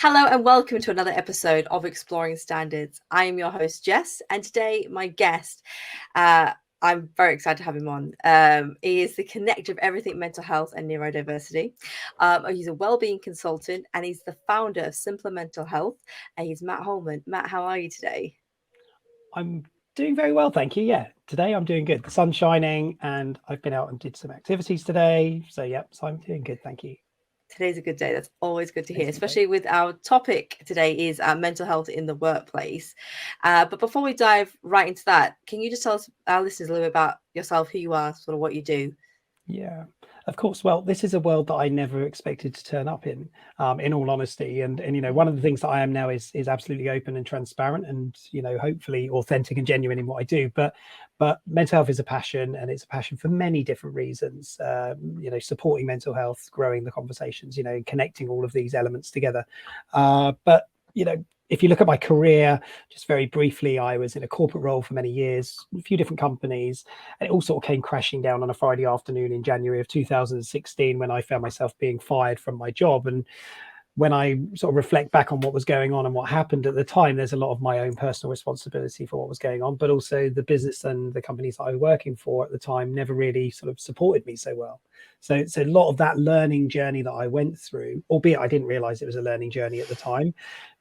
Hello and welcome to another episode of Exploring Standards. I am your host, Jess, and today my guest, I'm very excited to have him on. He is the connector of everything mental health and neurodiversity. He's a wellbeing consultant and he's the founder of Simpila Mental Health. And he's Matt Holman. Matt, how are you today? I'm doing very well, thank you. Yeah, today I'm doing good. The sun's shining and I've been out and did some activities today. So I'm doing good, thank you. Today's a good day. That's always good to hear, especially with our topic today is mental health in the workplace. But before we dive right into that, can you just tell us, our listeners, a little bit about yourself, who you are, sort of what you do? Yeah, of course. Well, this is a world that I never expected to turn up in all honesty. And one of the things that I am now is absolutely open and transparent, and hopefully authentic and genuine in what I do. But mental health is a passion, and it's a passion for many different reasons. Supporting mental health, growing the conversations, connecting all of these elements together. But if you look at my career, just very briefly, I was in a corporate role for many years, a few different companies, and it all sort of came crashing down on a Friday afternoon in January of 2016 when I found myself being fired from my job. And when I sort of reflect back on what was going on and what happened at the time, there's a lot of my own personal responsibility for what was going on, but also the business and the companies that I was working for at the time never really sort of supported me so well. So it's a lot of that learning journey that I went through, albeit I didn't realize it was a learning journey at the time.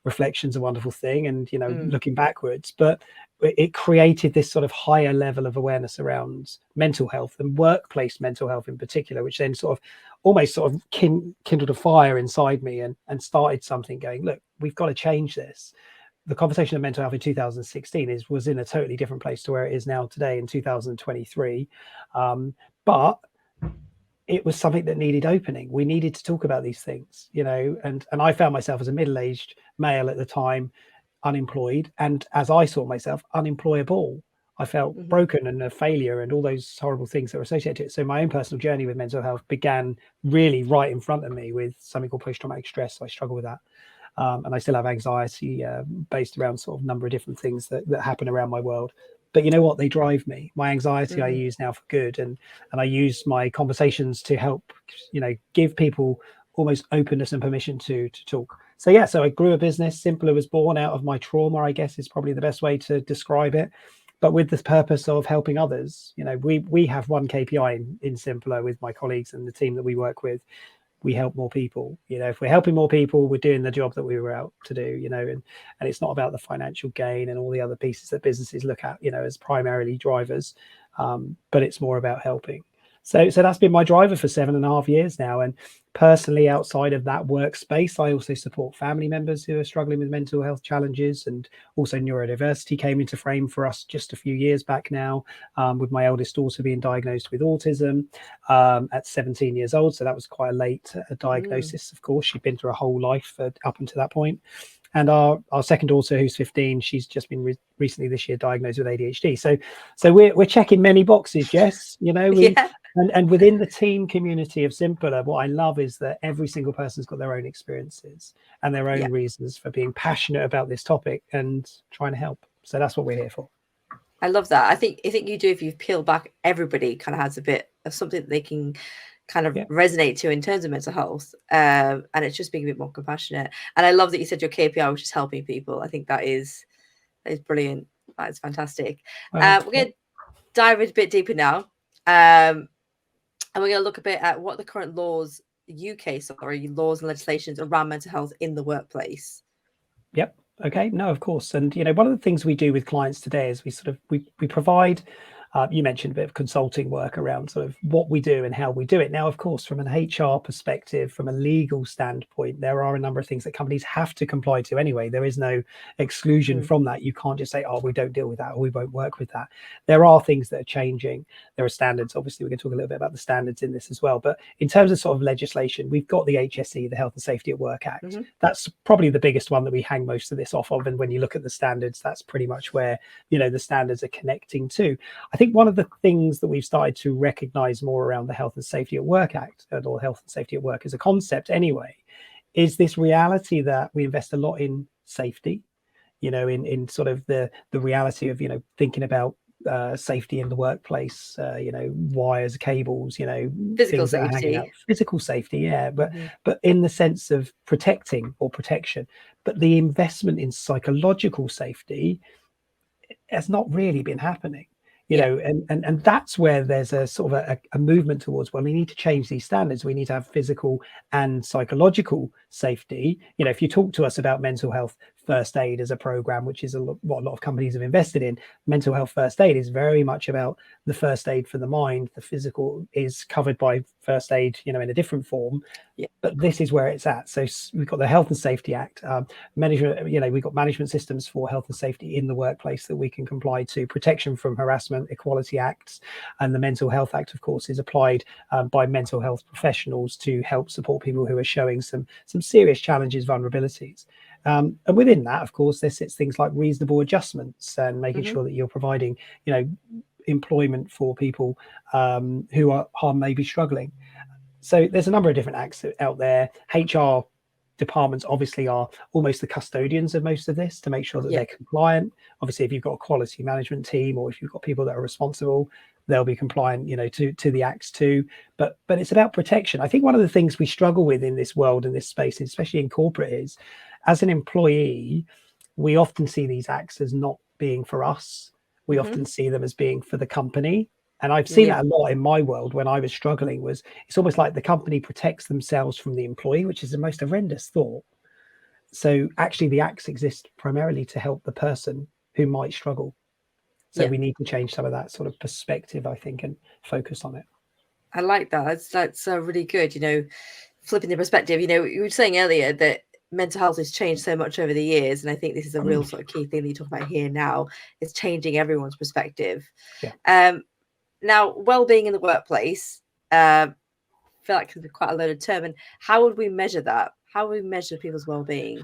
Reflection's a wonderful thing, and looking backwards, but it created this sort of higher level of awareness around mental health and workplace mental health in particular, which then sort of almost sort of kindled a fire inside me and started something going, look, we've got to change this. The conversation of mental health in 2016 was in a totally different place to where it is now today in 2023. But it was something that needed opening. We needed to talk about these things, and I found myself as a middle-aged male at the time, unemployed, and as I saw myself, unemployable. I felt broken and a failure and all those horrible things that were associated with it. So my own personal journey with mental health began really right in front of me with something called post-traumatic stress. So I struggle with that. And I still have anxiety based around sort of a number of different things that happen around my world. But you know what? They drive me. My anxiety I use now for good. And I use my conversations to help, give people almost openness and permission to talk. So I grew a business. Simpila was born out of my trauma, I guess is probably the best way to describe it. But with the purpose of helping others. We have one KPI in Simpila with my colleagues and the team that we work with. We help more people. If we're helping more people, we're doing the job that we were out to do, and it's not about the financial gain and all the other pieces that businesses look at, as primarily drivers, but it's more about helping. So that's been my driver for 7.5 years now. And personally, outside of that workspace, I also support family members who are struggling with mental health challenges, and also neurodiversity came into frame for us just a few years back now, with my eldest daughter being diagnosed with autism at 17 years old. So that was quite a late diagnosis. Of course, she'd been through a whole life up until that point. And our second daughter, who's 15, she's just been recently this year diagnosed with ADHD. So we're checking many boxes, Jess. And within the team community of Simpila, what I love is that every single person's got their own experiences and their own reasons for being passionate about this topic and trying to help. So that's what we're here for. I love that. I think you do, if you peel back, everybody kind of has a bit of something that they can kind of resonate to in terms of mental health, and it's just being a bit more compassionate. And I love that you said your KPI, which is helping people. I think that is brilliant. That is fantastic. We're going to dive a bit deeper now, and we're going to look a bit at what the current laws and legislations around mental health in the workplace. Yep. Okay. No, of course. And one of the things we do with clients today is we provide. You mentioned a bit of consulting work around sort of what we do and how we do it. Now, of course, from an HR perspective, from a legal standpoint, there are a number of things that companies have to comply to anyway. There is no exclusion from that. You can't just say, oh, we don't deal with that, or we won't work with that. There are things that are changing. There are standards. Obviously, we're going to talk a little bit about the standards in this as well. But in terms of sort of legislation, we've got the HSE, the Health and Safety at Work Act. That's probably the biggest one that we hang most of this off of. And when you look at the standards, that's pretty much where, the standards are connecting to. I think one of the things that we've started to recognize more around the Health and Safety at Work Act, or Health and Safety at Work as a concept anyway, is this reality that we invest a lot in safety, in sort of the reality of, thinking about safety in the workplace, wires, cables, Physical things that are hanging out, safety. physical safety, but in the sense of protecting or protection. But the investment in psychological safety has not really been happening, and that's where there's a sort of a movement towards, well, we need to change these standards. We need to have physical and psychological safety. If you talk to us about mental health first aid as a program, which is what a lot of companies have invested in, mental health first aid is very much about the first aid for the mind. The physical is covered by first aid, in a different form. But this is where it's at. So we've got the Health and Safety Act, we've got management systems for health and safety in the workplace that we can comply to, protection from harassment, equality acts, and the Mental Health Act, of course, is applied by mental health professionals to help support people who are showing some serious challenges, vulnerabilities. And within that, of course, there sits things like reasonable adjustments and making sure that you're providing, employment for people who are maybe struggling. So there's a number of different acts out there. HR departments obviously are almost the custodians of most of this to make sure that they're compliant. Obviously, if you've got a quality management team or if you've got people that are responsible, they'll be compliant, to the acts too. But it's about protection. I think one of the things we struggle with in this world, in this space, especially in corporate, is as an employee, we often see these acts as not being for us. We often see them as being for the company. And I've seen that a lot in my world when I was struggling. It's almost like the company protects themselves from the employee, which is the most horrendous thought. So actually the acts exist primarily to help the person who might struggle. So we need to change some of that sort of perspective, I think, and focus on it. I like that. That's really good, flipping the perspective. You were saying earlier that mental health has changed so much over the years, and I think this is a real sort of key thing that you talk about here now. It's changing everyone's perspective. Now, well-being in the workplace, I feel like can be quite a loaded term. And how would we measure that? How would we measure people's well-being?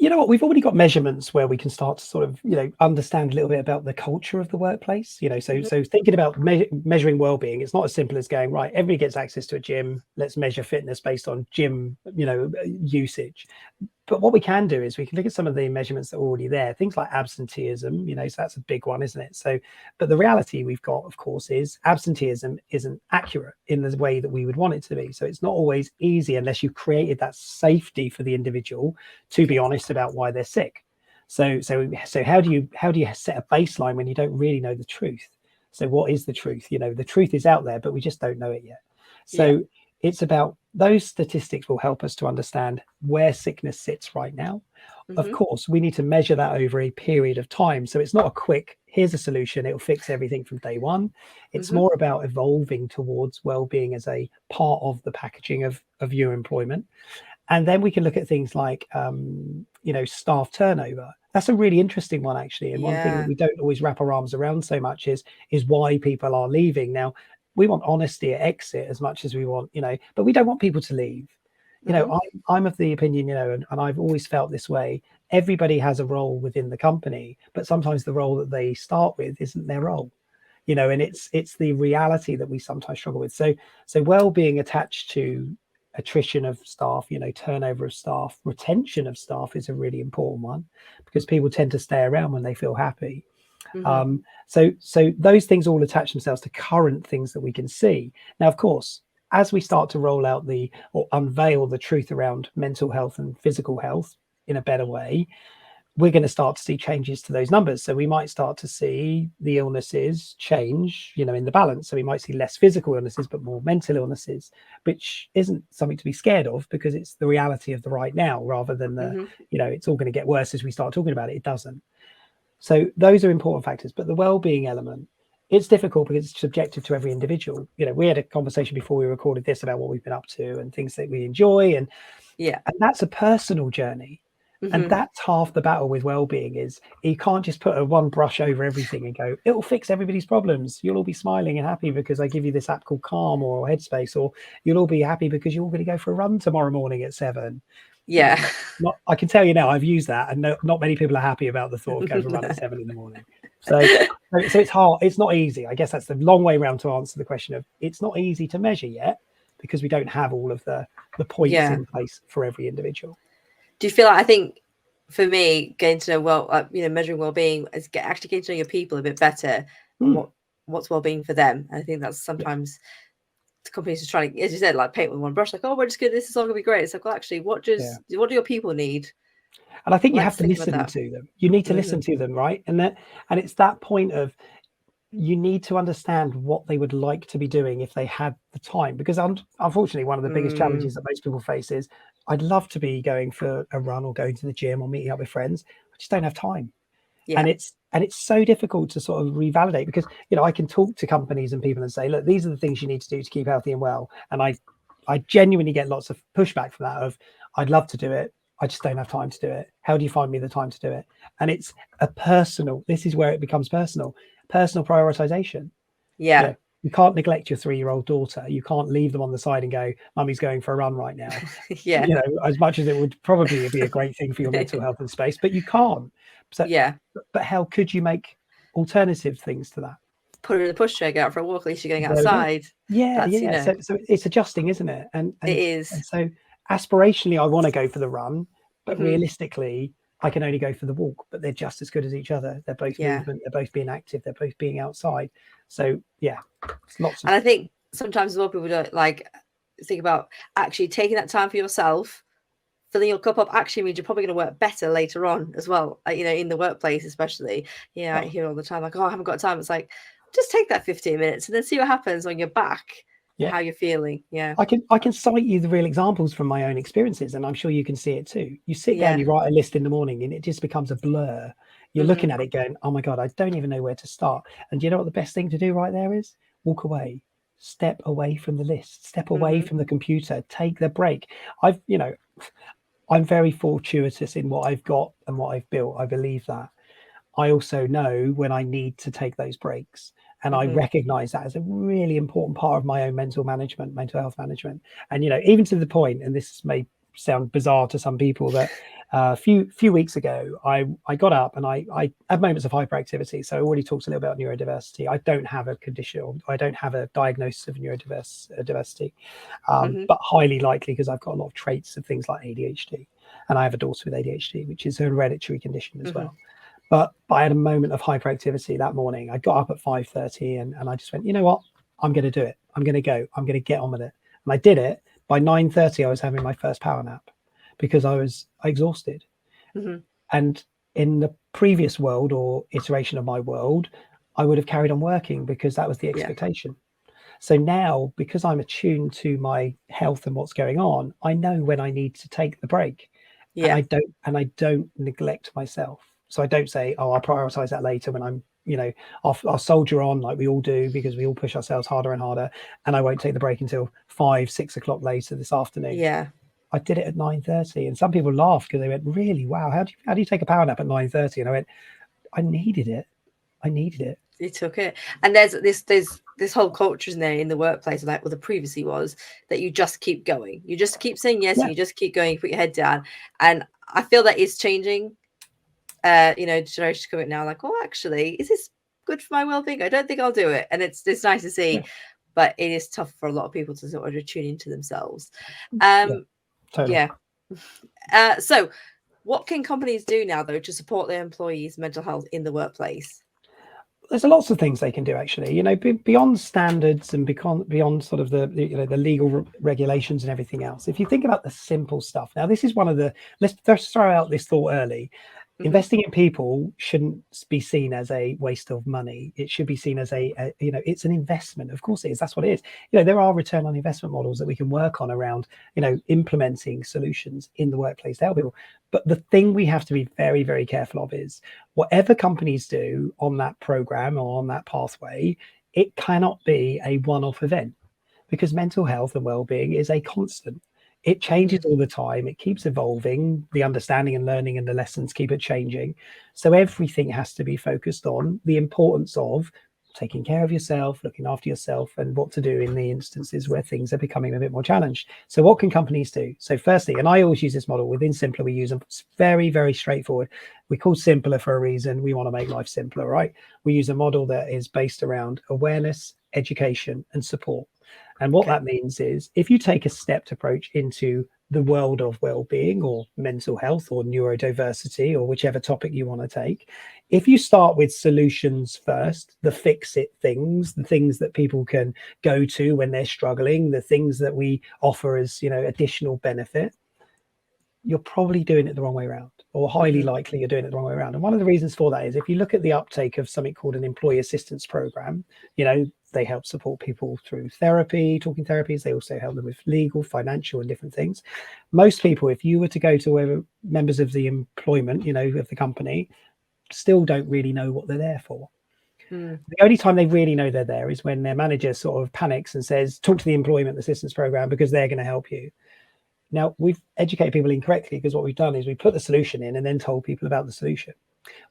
You know what? We've already got measurements where we can start to sort of, understand a little bit about the culture of the workplace. So thinking about measuring well-being, it's not as simple as going, right, everybody gets access to a gym. Let's measure fitness based on gym, usage. But what we can do is we can look at some of the measurements that are already there, things like absenteeism, so that's a big one, isn't it? So, but the reality we've got, of course, is absenteeism isn't accurate in the way that we would want it to be. So it's not always easy unless you've created that safety for the individual to be honest about why they're sick. So how do you set a baseline when you don't really know the truth? So what is the truth? The truth is out there, but we just don't know it yet. So it's about those statistics will help us to understand where sickness sits right now. Of course, we need to measure that over a period of time. So it's not a quick, here's a solution, it'll fix everything from day one. It's more about evolving towards well-being as a part of the packaging of your employment. And then we can look at things like, staff turnover. That's a really interesting one, actually. And one thing that we don't always wrap our arms around so much is why people are leaving. Now, we want honesty at exit as much as we want, but we don't want people to leave. I'm of the opinion, and I've always felt this way. Everybody has a role within the company, but sometimes the role that they start with isn't their role, and it's the reality that we sometimes struggle with. So well-being attached to attrition of staff, turnover of staff, retention of staff is a really important one because people tend to stay around when they feel happy. So those things all attach themselves to current things that we can see. Now, of course, as we start to roll out or unveil the truth around mental health and physical health in a better way, we're going to start to see changes to those numbers. So we might start to see the illnesses change, in the balance. So we might see less physical illnesses, but more mental illnesses, which isn't something to be scared of because it's the reality of the right now rather than it's all going to get worse as we start talking about it. It doesn't. So those are important factors, but the well-being element, it's difficult because it's subjective to every individual. We had a conversation before we recorded this about what we've been up to and things that we enjoy. And that's a personal journey. And that's half the battle with well-being is you can't just put a one brush over everything and go, it'll fix everybody's problems. You'll all be smiling and happy because I give you this app called Calm or Headspace, or you'll all be happy because you're all going to go for a run tomorrow morning at 7. I can tell you now, I've used that, and not many people are happy about the thought of going for a run at 7 in the morning. So it's hard. It's not easy. I guess that's the long way around to answer the question of it's not easy to measure yet because we don't have all of the points in place for every individual. Do you feel like, I think for me, getting to know measuring well-being is actually getting to know your people a bit better and what's well-being for them. And I think that's sometimes companies are trying, as you said, like paint with one brush, like, oh, we're just good, this is all gonna be great. It's like, well, actually, what do your people need? And I think you have to listen to them. You need to listen to them, right? And it's that point of, you need to understand what they would like to be doing if they had the time, because unfortunately one of the biggest challenges that most people face is, I'd love to be going for a run or going to the gym or meeting up with friends, I just don't have time. And it's so difficult to sort of revalidate, because I can talk to companies and people and say, look, these are the things you need to do to keep healthy and well, and I genuinely get lots of pushback from that of, I'd love to do it, I just don't have time to do it. How do you find me the time to do it? And it's this is where it becomes personal prioritization. You can't neglect your 3-year-old daughter. You can't leave them on the side and go, mummy's going for a run right now. As much as it would probably be a great thing for your mental health and space, but you can't. So but how could you make alternative things to that? Put her in the pushchair, get out for a walk, at least you're going outside. So it's adjusting, isn't it? And it is. And so aspirationally, I want to go for the run, but realistically, I can only go for the walk. But they're just as good as each other. They're both movement. They're both being active. They're both being outside. So it's lots of. And I think sometimes as well, people don't like think about actually taking that time for yourself. Filling your cup up actually means you're probably going to work better later on as well. In the workplace, especially. I hear all the time like, oh, I haven't got time. It's like, just take that 15 minutes and then see what happens when you're back. How you're feeling. I can cite you the real examples from my own experiences, and I'm sure you can see it too. You sit down, you write a list in the morning, and it just becomes a blur. You're looking at it going, oh my God, I don't even know where to start. And do you know what the best thing to do right there is? Walk away. Step away from the list. Step away from the computer. Take the break. I'm very fortuitous in what I've got and what I've built. I believe that. I also know when I need to take those breaks. And I recognize that as a really important part of my own mental health management. And, even to the point, and this may sound bizarre to some people, that a few weeks ago, I got up and I had moments of hyperactivity. So I already talked a little about neurodiversity. I don't have a condition, I don't have a diagnosis of neurodiversity, but highly likely because I've got a lot of traits of things like ADHD. And I have a daughter with ADHD, which is a hereditary condition as well. But I had a moment of hyperactivity that morning. I got up at 5:30 and I just went, you know what? I'm going to do it. I'm going to go. I'm going to get on with it. And I did it. By 9:30, I was having my first power nap because I was exhausted. And in the previous world or iteration of my world, I would have carried on working because that was the expectation. So now, because I'm attuned to my health and what's going on, I know when I need to take the break. And I don't neglect myself. So I don't say, oh, I'll prioritize that later when I'm, I'll soldier on like we all do because we all push ourselves harder and harder. And I won't take the break until 5-6 o'clock later this afternoon. I did it at 9:30, and some people laughed because they went, really? Wow. How do you take a power nap at 9:30? And I went, I needed it. You took it. And there's this whole culture in there in the workplace, like the previously was that you just keep going. You just keep saying yes, and you just keep going, put your head down. And I feel that is changing. Generations coming now, like, oh, actually, is this good for my well-being? I don't think I'll do it. And it's nice to see, but it is tough for a lot of people to sort of tune into themselves. Totally. So what can companies do now though to support their employees' mental health in the workplace? There's lots of things they can do actually, beyond standards and beyond sort of the legal regulations and everything else. If you think about the simple stuff, now this is one of let's throw out this thought early. Investing in people shouldn't be seen as a waste of money. It should be seen as it's an investment. Of course it is. That's what it is. There are return on investment models that we can work on around, implementing solutions in the workplace to help people. But the thing we have to be very, very careful of is whatever companies do on that program or on that pathway, it cannot be a one-off event, because mental health and well-being is a constant. It changes all the time. It keeps evolving. The understanding and learning and the lessons keep it changing. So everything has to be focused on the importance of taking care of yourself, looking after yourself, and what to do in the instances where things are becoming a bit more challenged. So what can companies do? So firstly, and I always use this model within Simpila, we use them. It's very, very straightforward. We call Simpila for a reason. We want to make life simpler, right? We use a model that is based around awareness, education, and support. And what that means is if you take a stepped approach into the world of well-being or mental health or neurodiversity or whichever topic you want to take, if you start with solutions first, the fix it things, the things that people can go to when they're struggling, the things that we offer as, you know, additional benefit, you're probably doing it the wrong way around, or highly likely you're doing it the wrong way around. And one of the reasons for that is if you look at the uptake of something called an employee assistance program, you know, they help support people through therapy, talking therapies. They also help them with legal, financial, and different things. Most people, if you were to go to where members of the employment, you know, of the company, still don't really know what they're there for. The only time they really know they're there is when their manager sort of panics and says, talk to the employment assistance program because they're going to help you. Now, we've educated people incorrectly because what we've done is we put the solution in and then told people about the solution.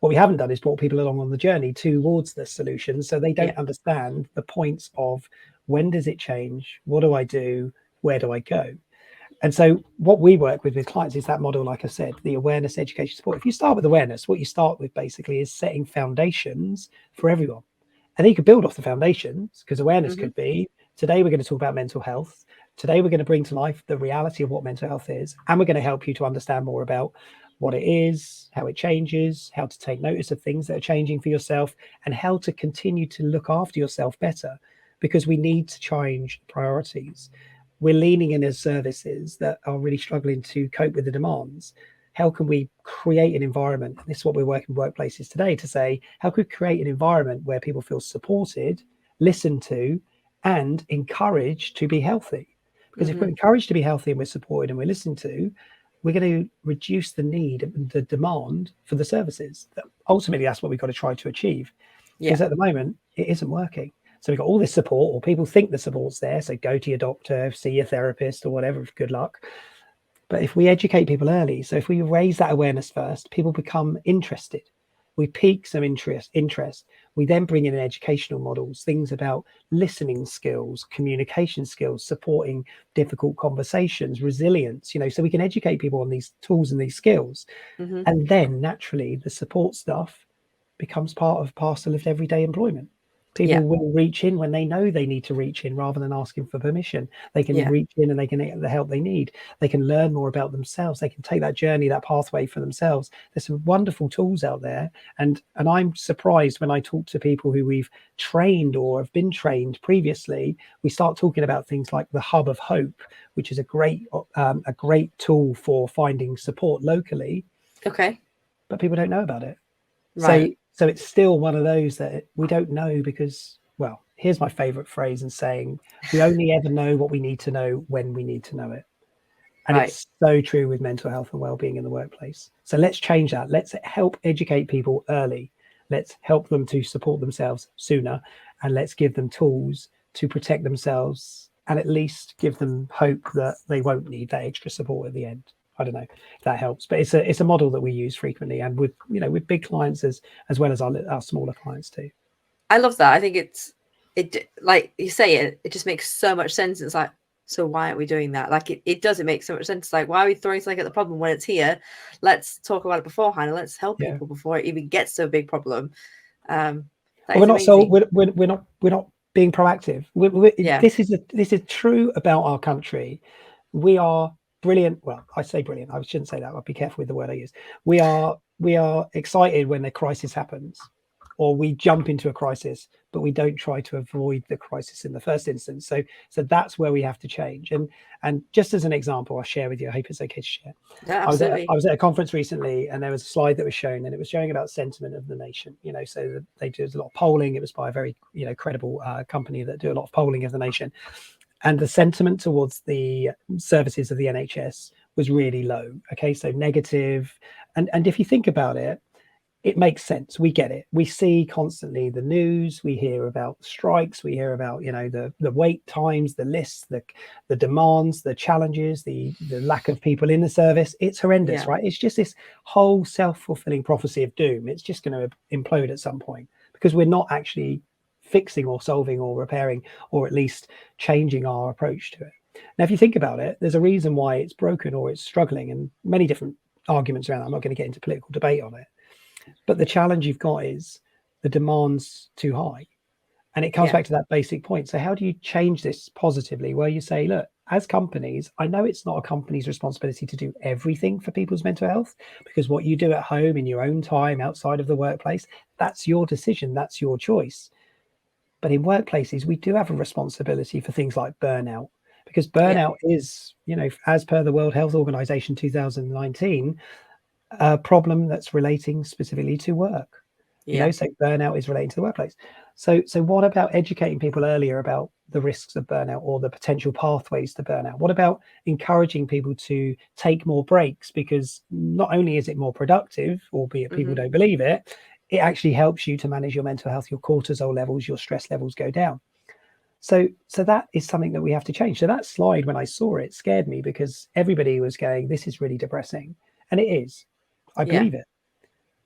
What we haven't done is brought people along on the journey towards the solution, so they don't understand the points of when does it change, what do I do, where do I go? And so what we work with clients is that model, like I said, the awareness, education, support. If you start with awareness, what you start with basically is setting foundations for everyone. And then you could build off the foundations, because awareness could be, today we're going to talk about mental health. Today we're going to bring to life the reality of what mental health is, and we're going to help you to understand more about what it is, how it changes, how to take notice of things that are changing for yourself, and how to continue to look after yourself better, because we need to change priorities. We're leaning in as services that are really struggling to cope with the demands. How can we create an environment? This is what we're working with workplaces today to say, how could we create an environment where people feel supported, listened to, and encouraged to be healthy? Because if we're encouraged to be healthy and we're supported and we're listened to, we're going to reduce the need and the demand for the services. Ultimately, that's what we've got to try to achieve. Because at the moment, it isn't working. So we've got all this support, or people think the support's there. So go to your doctor, see your therapist or whatever, good luck. But if we educate people early, so if we raise that awareness first, people become interested. We pique some interest. We then bring in educational models, things about listening skills, communication skills, supporting difficult conversations, resilience, you know, so we can educate people on these tools and these skills. And then naturally the support stuff becomes part of parcel of everyday employment. People will reach in when they know they need to reach in rather than asking for permission. They can reach in and they can get the help they need. They can learn more about themselves. They can take that journey, that pathway for themselves. There's some wonderful tools out there. And I'm surprised when I talk to people who we've trained or have been trained previously, we start talking about things like the Hub of Hope, which is a great tool for finding support locally. Okay. But people don't know about it. Right. So it's still one of those that we don't know because, well, here's my favorite phrase and saying, we only ever know what we need to know when we need to know it. And it's so true with mental health and well-being in the workplace. So let's change that. Let's help educate people early. Let's help them to support themselves sooner. And let's give them tools to protect themselves and at least give them hope that they won't need that extra support at the end. I don't know if that helps, but it's a model that we use frequently, and with big clients as well as our smaller clients too. I love that. I think it like you say, it just makes so much sense. It's like, so why aren't we doing that? Like it doesn't make so much sense. Like, why are we throwing something at the problem when it's here? Let's talk about it beforehand and let's help people before it even gets to a big problem. We're not being proactive. This is true about our country. We are brilliant. Well, I say brilliant. I shouldn't say that. I'll be careful with the word I use. We are excited when a crisis happens, or we jump into a crisis, but we don't try to avoid the crisis in the first instance. So that's where we have to change. And just as an example, I'll share with you. I hope it's okay to share. Yeah, absolutely. I was at a conference recently, and there was a slide that was shown, and it was showing about sentiment of the nation. You know, so they did a lot of polling. It was by a very credible company that do a lot of polling of the nation. And the sentiment towards the services of the NHS was really low. Okay, so negative. And if you think about it, it makes sense. We get it. We see constantly the news. We hear about strikes. We hear about, the wait times, the lists, the demands, the challenges, the lack of people in the service. It's horrendous, right? It's just this whole self-fulfilling prophecy of doom. It's just going to implode at some point because we're not actually fixing or solving or repairing or at least changing our approach to it. Now, if you think about it, there's a reason why it's broken or it's struggling, and many different arguments around that. I'm not going to get into political debate on it. But the challenge you've got is the demand's too high. And it comes back to that basic point. So how do you change this positively, where you say, look, as companies, I know it's not a company's responsibility to do everything for people's mental health, because what you do at home in your own time outside of the workplace, that's your decision, that's your choice. But in workplaces, we do have a responsibility for things like burnout, because burnout is, you know, as per the World Health Organization 2019, a problem that's relating specifically to work. You know, so burnout is relating to the workplace. So what about educating people earlier about the risks of burnout or the potential pathways to burnout? What about encouraging people to take more breaks? Because not only is it more productive, albeit people don't believe it, it actually helps you to manage your mental health, your cortisol levels, your stress levels go down. So that is something that we have to change. So that slide, when I saw it, scared me, because everybody was going, this is really depressing. And it is. I believe it.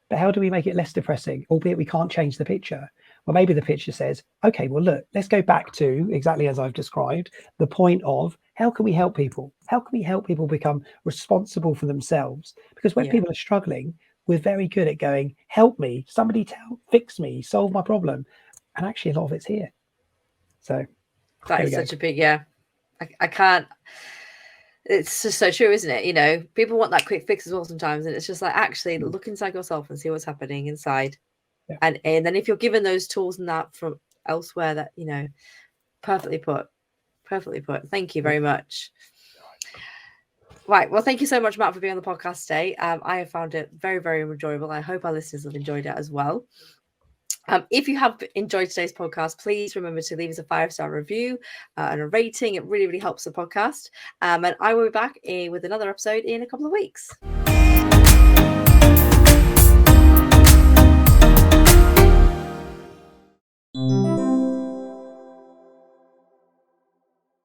But how do we make it less depressing, albeit we can't change the picture? Well, maybe the picture says, okay, well, look, let's go back to exactly as I've described, the point of how can we help people? How can we help people become responsible for themselves? Because when people are struggling, we're very good at going, help me, somebody fix me, solve my problem. And actually, a lot of it's here. So that is such a big, I can't. It's just so true, isn't it? You know, people want that quick fix as well sometimes, and it's just like, actually look inside yourself and see what's happening inside. And then if you're given those tools and that from elsewhere, that, you know, perfectly put. Thank you very much. Right. Well, thank you so much, Matt, for being on the podcast today. I have found it very, very enjoyable. I hope our listeners have enjoyed it as well. If you have enjoyed today's podcast, please remember to leave us a 5-star review and a rating. It really, really helps the podcast. And I will be back with another episode in a couple of weeks.